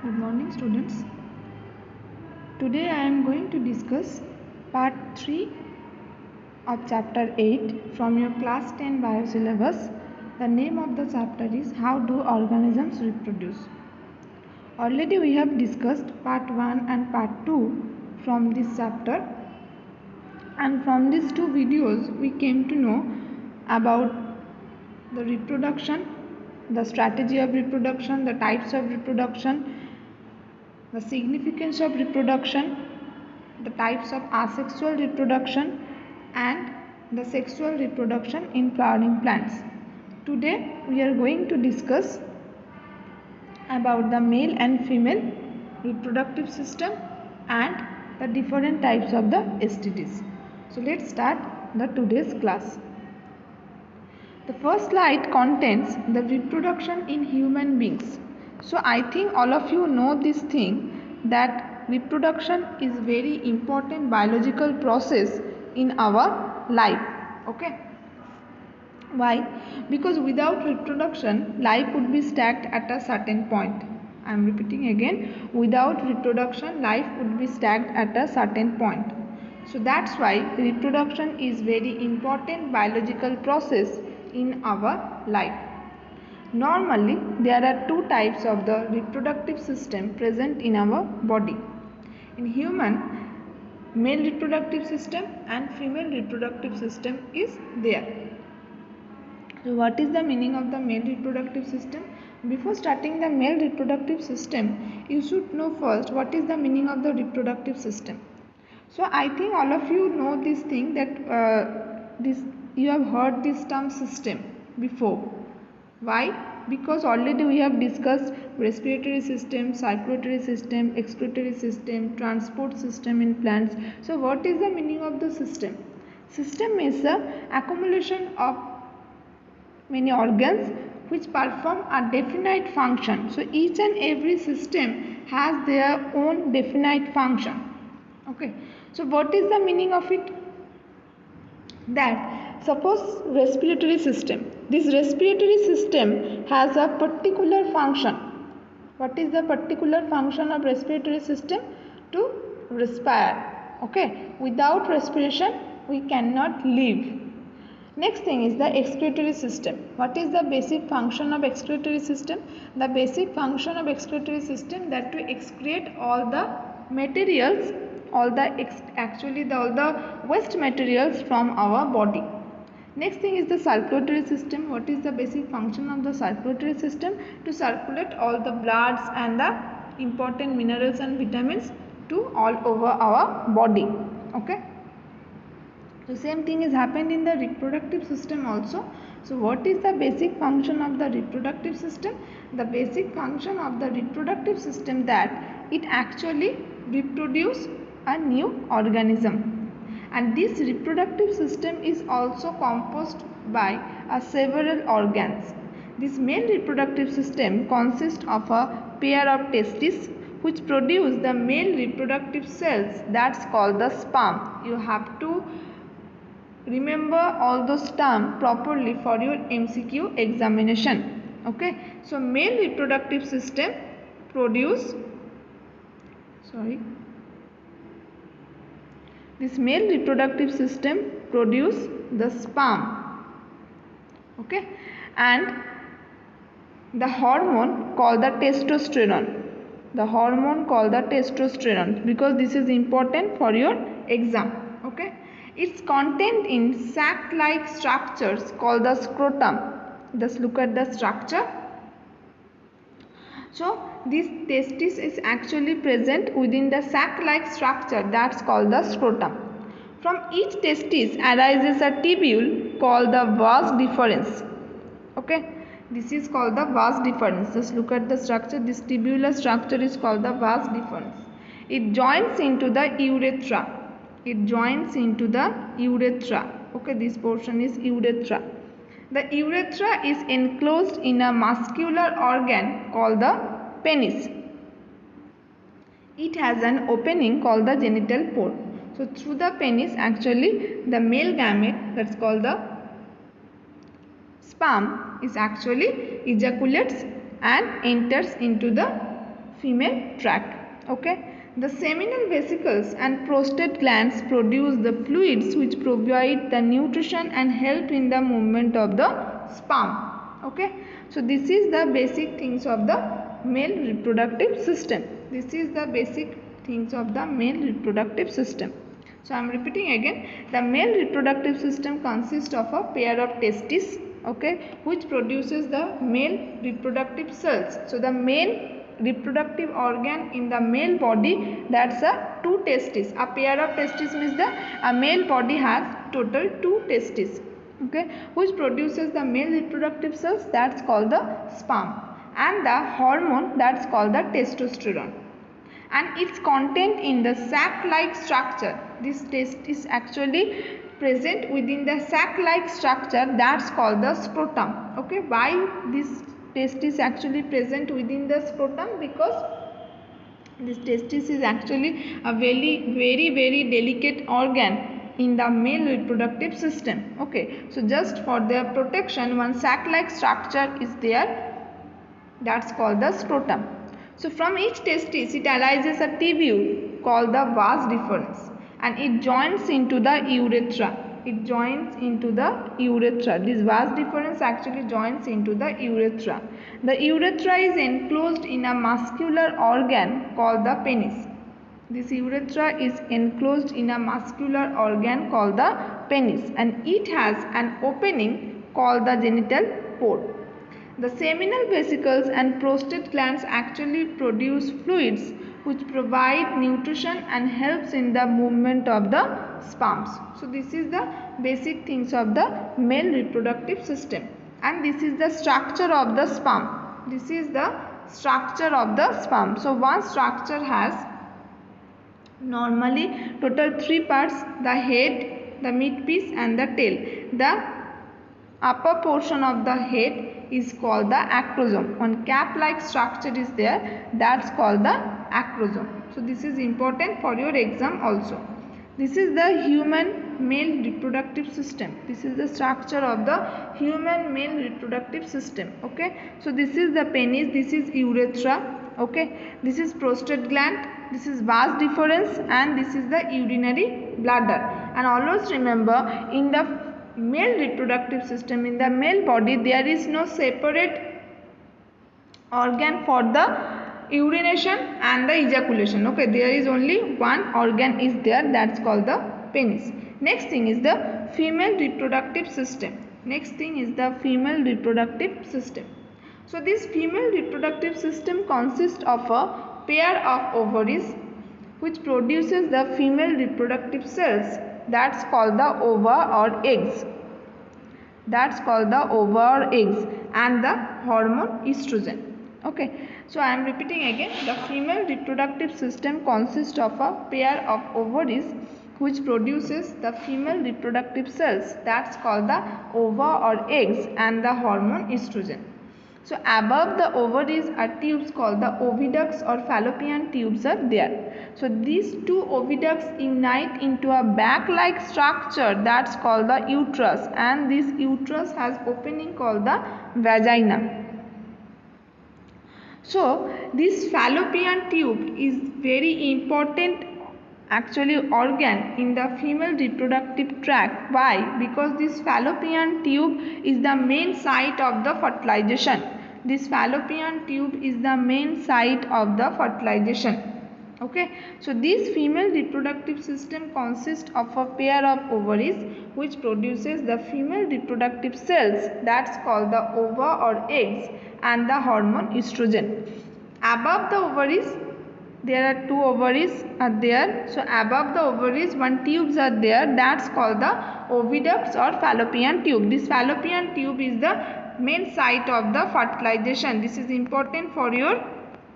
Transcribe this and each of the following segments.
Good morning, students. Today I am going to discuss part 3 of chapter 8 from your class 10 bio syllabus. The name of the chapter is How Do Organisms Reproduce? Already we have discussed part 1 and part 2 from this chapter, and from these two videos we came to know about the reproduction, the strategy of reproduction, the types of reproduction, the significance of reproduction, the types of asexual reproduction, and the sexual reproduction in flowering plants. Today we are going to discuss about the male and female reproductive system and the different types of the STDs. So let's start the today's class. The first slide contains the reproduction in human beings. So I think all of you know this thing, that reproduction is very important biological process in our life. Okay. Why? Because without reproduction, life would be stacked at a certain point. I am repeating again, without reproduction, life would be stacked at a certain point. So that's why reproduction is very important biological process in our life. Normally, there are two types of the reproductive system present in our body. In human, male reproductive system and female reproductive system is there. So what is the meaning of the male reproductive system? Before starting the male reproductive system, you should know first what is the meaning of the reproductive system. So I think all of you know this thing, that you have heard this term system before. Why? Because already we have discussed respiratory system, circulatory system, excretory system, transport system in plants. So what is the meaning of the system? System is the accumulation of many organs which perform a definite function. So each and every system has their own definite function. Okay. So what is the meaning of it? That suppose respiratory system. This respiratory system has a particular function. What is the particular function of respiratory system? To respire. Okay. Without respiration we cannot live. Next thing is the excretory system. What is the basic function of excretory system? The basic function of excretory system that to excrete all the materials, all the waste materials from our body. Next thing is the circulatory system. What is the basic function of the circulatory system? To circulate all the bloods and the important minerals and vitamins to all over our body. Okay. The same thing is happened in the reproductive system also. So what is the basic function of the reproductive system? The basic function of the reproductive system that it actually reproduce a new organism. And this reproductive system is also composed by several organs. This male reproductive system consists of a pair of testes which produce the male reproductive cells, that's called the sperm. You have to remember all those terms properly for your MCQ examination. Okay. So male reproductive system this male reproductive system produce the sperm. Okay. And the hormone called the testosterone. The hormone called the testosterone, because this is important for your exam. Okay. Its content in sac-like structures called the scrotum. Just look at the structure. So this testis is actually present within the sac-like structure, that's called the scrotum. From each testis arises a tubule called the vas deferens. Okay. This is called the vas deferens. Just look at the structure. This tubular structure is called the vas deferens. It joins into the urethra. It joins into the urethra. Okay, this portion is urethra. The urethra is enclosed in a muscular organ called the penis. It has an opening called the genital pore. So through the penis actually the male gamete, that's called the sperm, is actually ejaculates and enters into the female tract. Okay. The seminal vesicles and prostate glands produce the fluids which provide the nutrition and help in the movement of the sperm. Okay. So this is the basic things of the male reproductive system. This is the basic things of the male reproductive system. So I am repeating again, the male reproductive system consists of a pair of testes, okay, which produces the male reproductive cells. So the main reproductive organ in the male body, that's a two testes. A pair of testes means a male body has total two testes, okay, which produces the male reproductive cells, that's called the sperm, and the hormone, that's called the testosterone, and its content in the sac-like structure. This test is actually present within the sac-like structure, that's called the scrotum. Okay, why this test is actually present within the scrotum? Because this testis is actually a very delicate organ in the male reproductive system. Okay, so just for their protection, one sac-like structure is there, that's called the scrotum. So from each testis it arises a tubule called the vas deferens, and it joins into the urethra. It joins into the urethra. This vas deferens actually joins into the urethra. The urethra is enclosed in a muscular organ called the penis. This urethra is enclosed in a muscular organ called the penis, and it has an opening called the genital pore. The seminal vesicles and prostate glands actually produce fluids which provide nutrition and helps in the movement of the sperms. So this is the basic things of the male reproductive system, and this is the structure of the sperm. This is the structure of the sperm. So one structure has normally total three parts: the head, the midpiece and the tail. The upper portion of the head is called the acrosome. One cap-like structure is there, that's called the acrosome. So this is important for your exam also. This is the human male reproductive system. This is the structure of the human male reproductive system. Okay, so this is the penis, this is urethra, okay, this is prostate gland, this is vas deferens, and this is the urinary bladder. And always remember, in the male reproductive system, in the male body, there is no separate organ for the urination and the ejaculation. Okay, there is only one organ is there, that's called the penis. Next thing is the female reproductive system. Next thing is the female reproductive system. So this female reproductive system consists of a pair of ovaries which produces the female reproductive cells, that's called the ova or eggs. That's called the ova or eggs, and the hormone estrogen. Okay, so I am repeating again, the female reproductive system consists of a pair of ovaries which produces the female reproductive cells, that's called the ova or eggs, and the hormone estrogen. So above the ovaries are tubes called the oviducts or fallopian tubes are there. So these two oviducts unite into a bag-like structure, that's called the uterus, and this uterus has opening called the vagina. So this fallopian tube is very important actually organ in the female reproductive tract. Why? Because this fallopian tube is the main site of the fertilization. This fallopian tube is the main site of the fertilization. Okay, so this female reproductive system consists of a pair of ovaries which produces the female reproductive cells, that's called the ova or eggs, and the hormone estrogen. Above the ovaries there are two ovaries are there. So above the ovaries one tubes are there, that's called the oviducts or fallopian tube. This fallopian tube is the main site of the fertilization. This is important for your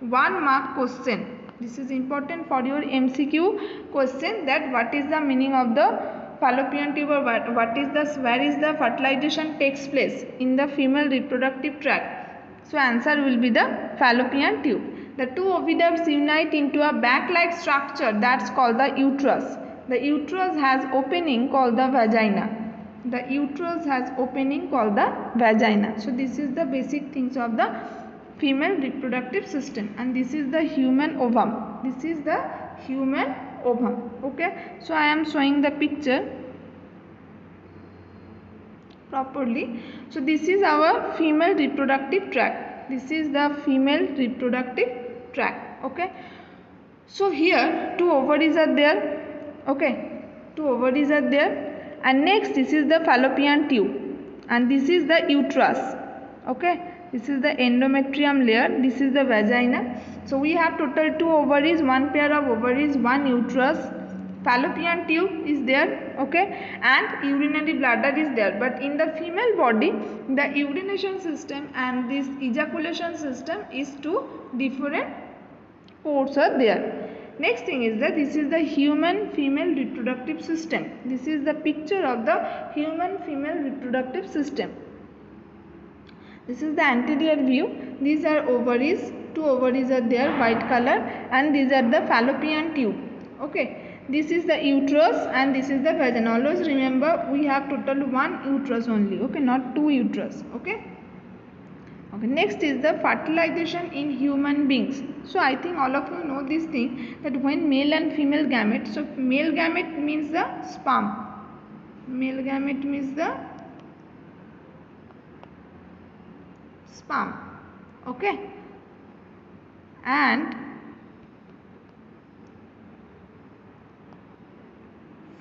1 mark question. This is important for your MCQ question, that what is the meaning of the fallopian tube, or what is the, where is the fertilization takes place in the female reproductive tract. So answer will be the fallopian tube. The two oviducts unite into a bag-like structure, that's called the uterus. The uterus has opening called the vagina. The uterus has opening called the vagina. So this is the basic things of the female reproductive system, and this is the human ovum. This is the human ovum. Okay, so I am showing the picture properly. So this is our female reproductive tract. This is the female reproductive tract. Okay, so here two ovaries are there. Okay, two ovaries are there, and next this is the fallopian tube, and this is the uterus. Okay, this is the endometrium layer, this is the vagina. So we have total two ovaries, one pair of ovaries, one uterus, fallopian tube is there. Okay, and urinary bladder is there. But in the female body, the urination system and this ejaculation system is two different ports are there. Next thing is that this is the human female reproductive system. This is the picture of the human female reproductive system. This is the anterior view. These are ovaries. Two ovaries are there, white color, and these are the fallopian tube. Okay, this is the uterus and this is the vagina. Always remember, we have total one uterus only. Okay, not two uterus. Okay. Okay, next is the fertilization in human beings. So I think all of you know this thing, that when male and female gamete, so male gamete means the sperm, male gamete means the sperm. Okay, and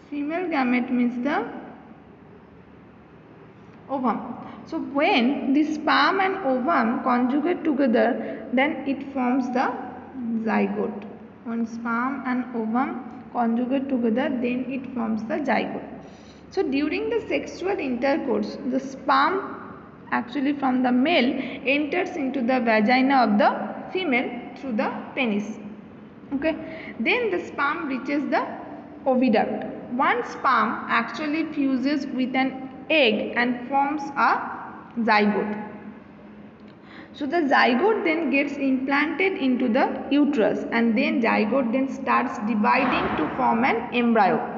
female gamete means the ovum. So when the sperm and ovum conjugate together, then it forms the zygote. When sperm and ovum conjugate together, then it forms the zygote. So during the sexual intercourse, the sperm actually from the male enters into the vagina of the female through the penis. Okay, then the sperm reaches the oviduct. One sperm actually fuses with an egg and forms a zygote. So the zygote then gets implanted into the uterus, and then zygote then starts dividing to form an embryo.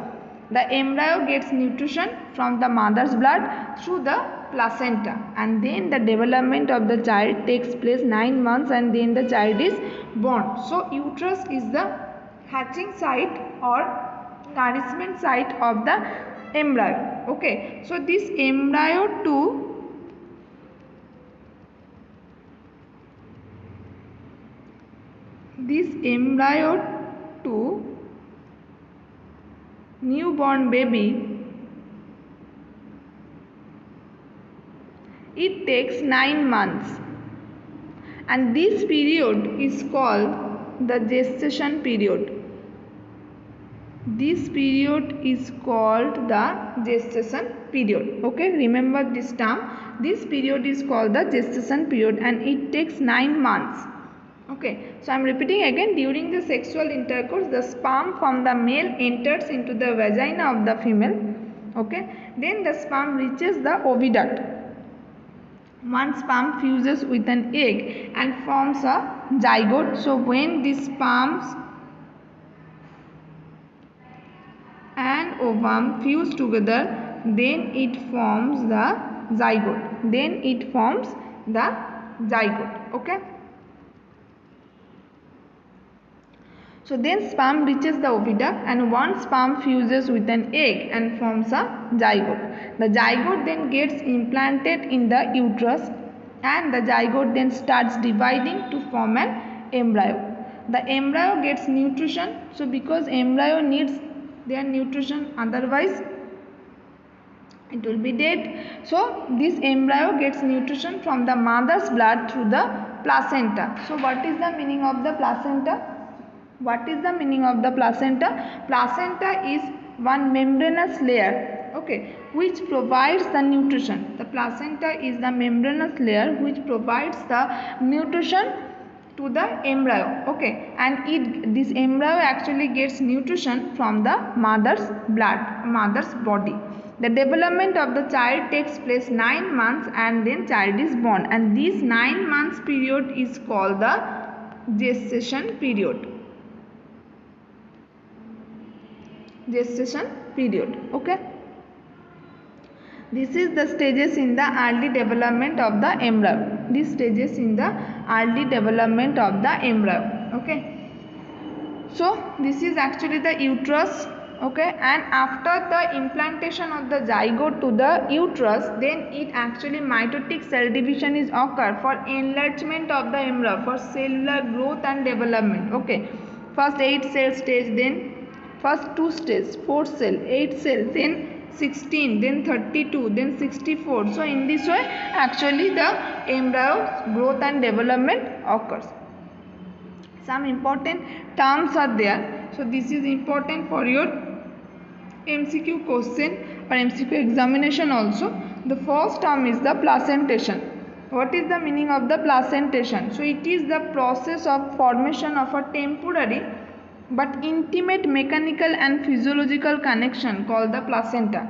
The embryo gets nutrition from the mother's blood through the placenta, and then the development of the child takes place 9 months, and then the child is born. So uterus is the hatching site or nourishment site of the embryo. Okay, so this embryo to newborn baby, it takes 9 months, and this period is called the gestation period. This period is called the gestation period. Okay, remember this term. This period is called the gestation period, and it takes 9 months. Okay, so I am repeating again. During the sexual intercourse, the sperm from the male enters into the vagina of the female. Okay, then the sperm reaches the oviduct. One sperm fuses with an egg and forms a zygote. So when the sperms and ovum fuse together, then it forms the zygote. Okay. So then sperm reaches the oviduct, and one sperm fuses with an egg and forms a zygote. The zygote then gets implanted in the uterus, and the zygote then starts dividing to form an embryo. The embryo gets nutrition. So because embryo needs their nutrition, otherwise it will be dead. So this embryo gets nutrition from the mother's blood through the placenta. So what is the meaning of the placenta? What is the meaning of the placenta? Placenta is one membranous layer, okay, which provides the nutrition. The placenta is the membranous layer which provides the nutrition to the embryo, okay, and this embryo actually gets nutrition from the mother's blood, mother's body. The development of the child takes place 9 months, and then child is born, and this 9 months period is called the gestation period. Gestation period. Okay, this is the stages in the early development of the embryo. these stages in the early development of the embryo. Okay, so this is actually the uterus. Okay, and after the implantation of the zygote to the uterus, then it actually mitotic cell division is occur for enlargement of the embryo, for cellular growth and development. Okay, first 8 cell stage, then first 2 stages, 4 cell, 8 cell, then 16, then 32, then 64. So in this way actually the embryo growth and development occurs. Some important terms are there, so this is important for your MCQ question or MCQ examination also. The first term is the placentation. What is the meaning of the placentation? So it is the process of formation of a temporary but intimate mechanical and physiological connection called the placenta.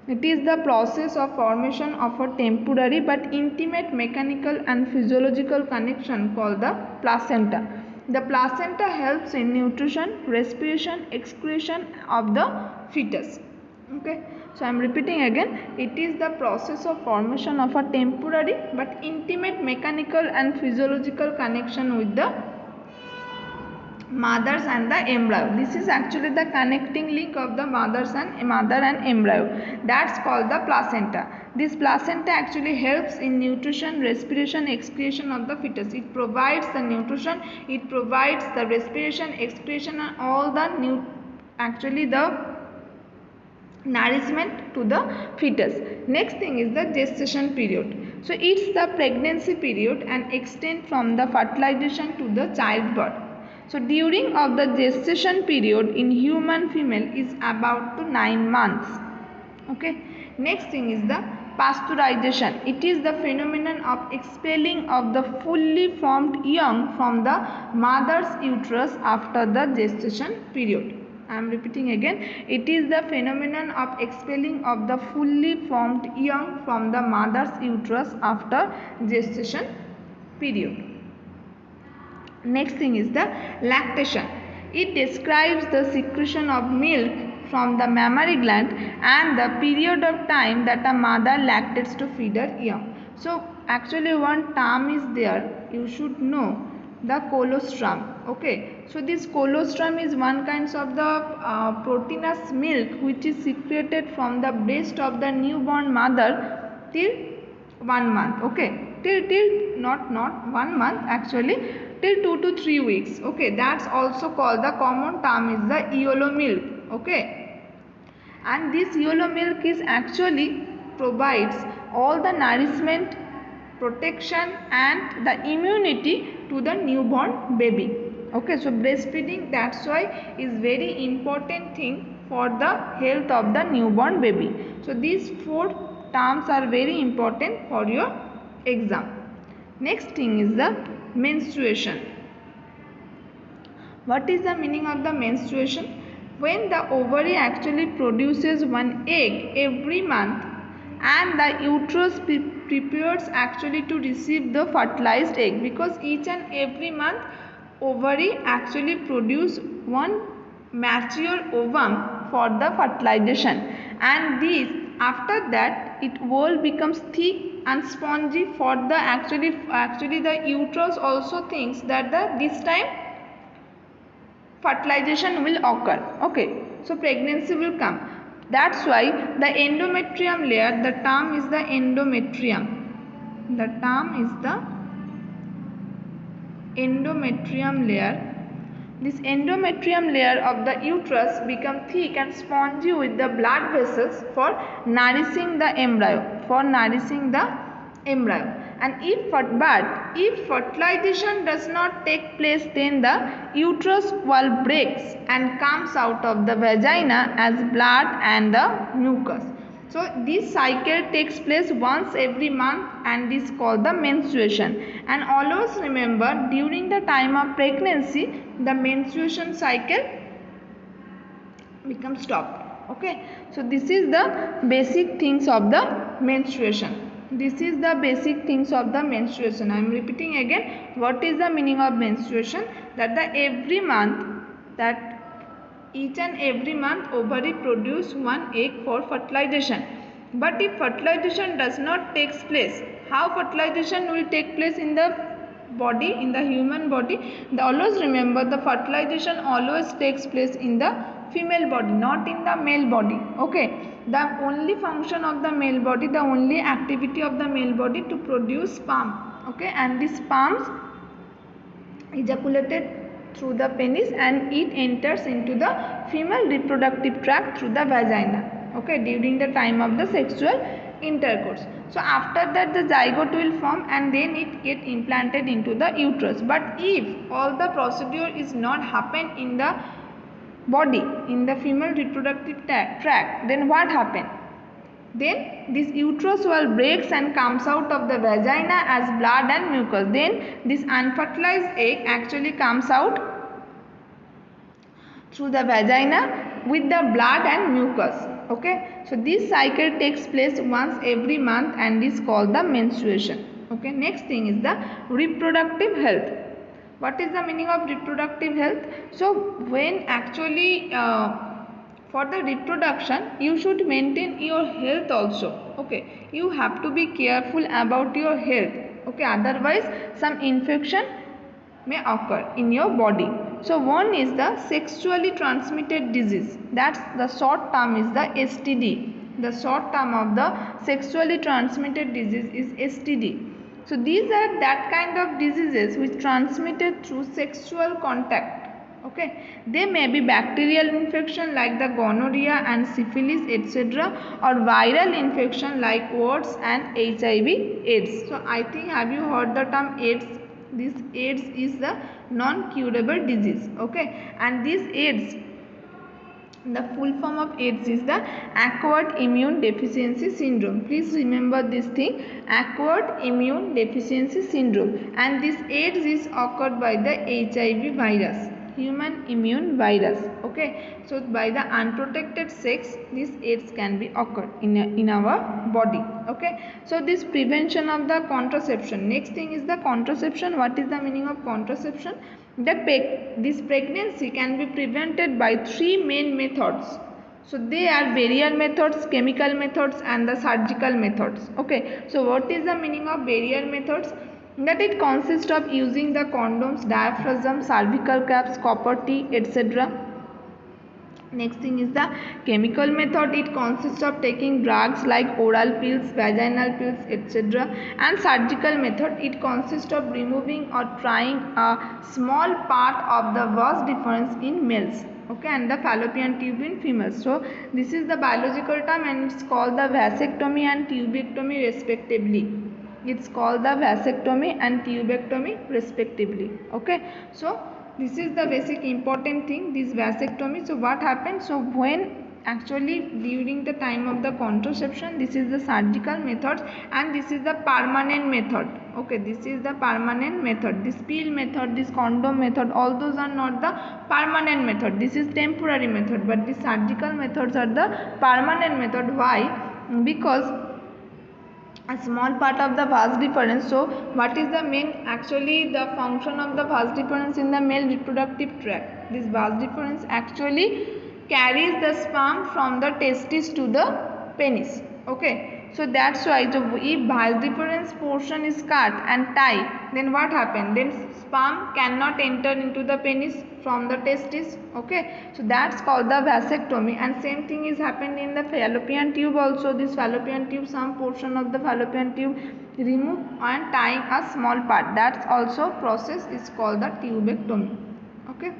It is the process of formation of a temporary but intimate mechanical and physiological connection called the placenta. The placenta helps in nutrition, respiration, excretion of the fetus. Okay, so I am repeating again. It is the process of formation of a temporary but intimate mechanical and physiological connection with the mothers and the embryo. This is actually the connecting link of the mother and embryo. That's called the placenta. This placenta actually helps in nutrition, respiration, excretion of the fetus. It provides the nutrition, it provides the respiration, excretion, and all the nourishment to the fetus. Next thing is the gestation period. So it's the pregnancy period and extend from the fertilization to the childbirth. So during of the gestation period in human female is about to 9 months. Okay. Next thing is the pasteurization. It is the phenomenon of expelling of the fully formed young from the mother's uterus after the gestation period. I am repeating again. It is the phenomenon of expelling of the fully formed young from the mother's uterus after gestation period. Next thing is the lactation. It describes the secretion of milk from the mammary gland and the period of time that a mother lactates to feed her young. So actually one term is there, you should know, the colostrum. Okay, so this colostrum is one kind of the proteinous milk which is secreted from the breast of the newborn mother till 1 month. Okay, till not 1 month actually, till 2 to 3 weeks. Okay, that's also called, the common term is the yellow milk. Okay, and this yellow milk is actually provides all the nourishment, protection and the immunity to the newborn baby. Okay, so breastfeeding, that's why is very important thing for the health of the newborn baby. So these 4 terms are very important for your exam. Next thing is the menstruation. What is the meaning of the menstruation? When the ovary actually produces one egg every month and the uterus prepares actually to receive the fertilized egg, because each and every month ovary actually produce one mature ovum for the fertilization, and this after that it will becomes thick and spongy for the actually the uterus also thinks that this time fertilization will occur. Okay, so pregnancy will come. That's why the endometrium layer, the term is the endometrium. The term is the endometrium layer. This endometrium layer of the uterus become thick and spongy with the blood vessels for nourishing the embryo. And if fertilization does not take place, then the uterus wall breaks and comes out of the vagina as blood and the mucus. So this cycle takes place once every month and is called the menstruation. And always remember, during the time of pregnancy, the menstruation cycle becomes stopped. Okay, so this is the basic things of the menstruation. This is the basic things of the menstruation. I am repeating again. What is the meaning of menstruation? That each and every month ovary produce one egg for fertilization. But if fertilization does not take place, how fertilization will take place in the body, in the human body. Always remember, the fertilization always takes place in the female body, not in the male body. Okay, the only function of the male body, the only activity of the male body to produce sperm. Okay, and these sperms ejaculated through the penis and it enters into the female reproductive tract through the vagina. Okay, during the time of the sexual intercourse. So after that the zygote will form and then it get implanted into the uterus. But if all the procedure is not happen in the body, in the female reproductive tract, then what happen? Then this uterus wall breaks and comes out of the vagina as blood and mucus. Then this unfertilized egg actually comes out through the vagina with the blood and mucus. Okay, so this cycle takes place once every month and is called the menstruation. Okay, next thing is the reproductive health. What is the meaning of reproductive health? So when actually for the reproduction you should maintain your health also. Okay, you have to be careful about your health. Okay, otherwise some infection may occur in your body. So one is the sexually transmitted disease. That's the short term is the STD. The short term of the sexually transmitted disease is STD. So these are that kind of diseases which transmitted through sexual contact. Okay, they may be bacterial infection like the gonorrhea and syphilis, etc., or viral infection like warts and HIV/AIDS. So I think, have you heard the term AIDS? This AIDS is the non-curable disease. Okay, and this AIDS, the full form of AIDS is the acquired immune deficiency syndrome. Please remember this thing, acquired immune deficiency syndrome, and this AIDS is occurred by the HIV virus, human immune virus. Okay, so by the unprotected sex this AIDS can be occurred in our body. Okay, so this prevention of the contraception. Next thing is the contraception. What is the meaning of contraception? That this pregnancy can be prevented by three main methods. So they are barrier methods, chemical methods, and the surgical methods. Okay, so what is the meaning of barrier methods? That it consists of using the condoms, diaphragm, cervical caps, copper T, etc. Next thing is the chemical method. It consists of taking drugs like oral pills, vaginal pills, etc. And surgical method, it consists of removing or trying a small part of the vas deferens in males. Okay, and the fallopian tube in females. So this is the biological term and it's called the vasectomy and tubectomy respectively. It's called the vasectomy and tubectomy respectively. Okay, so this is the basic important thing, this vasectomy. So what happens? So when actually during the time of the contraception, this is the surgical method and this is the permanent method. Okay, this is the permanent method. This pill method, this condom method, all those are not the permanent method. This is temporary method, but the surgical methods are the permanent method. Why? Because a small part of the vas deferens. So what is the main actually the function of the vas deferens in the male reproductive tract? This vas deferens actually carries the sperm from the testis to the penis. Okay, so that's why if vas deferens portion is cut and tied, then what happens? Then sperm cannot enter into the penis from the testis. Okay, so that's called the vasectomy, and same thing is happened in the fallopian tube also. This fallopian tube, some portion of the fallopian tube remove and tying a small part, that's also process is called the tubectomy. Okay,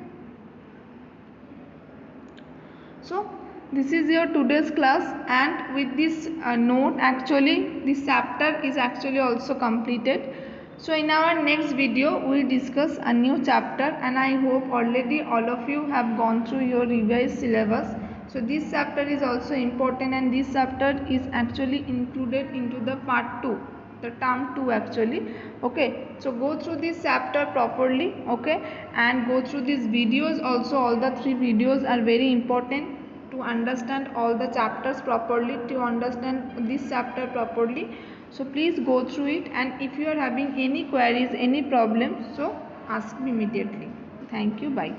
so this is your today's class, and with this note actually this chapter is actually also completed. So in our next video we will discuss a new chapter, and I hope already all of you have gone through your revised syllabus. So this chapter is also important, and this chapter is actually included into the part 2, the term 2 actually. Okay, so go through this chapter properly. Okay, and go through these videos also. All the 3 videos are very important to understand all the chapters properly, to understand this chapter properly. So please go through it, and if you are having any queries, any problems, so ask me immediately. Thank you. Bye.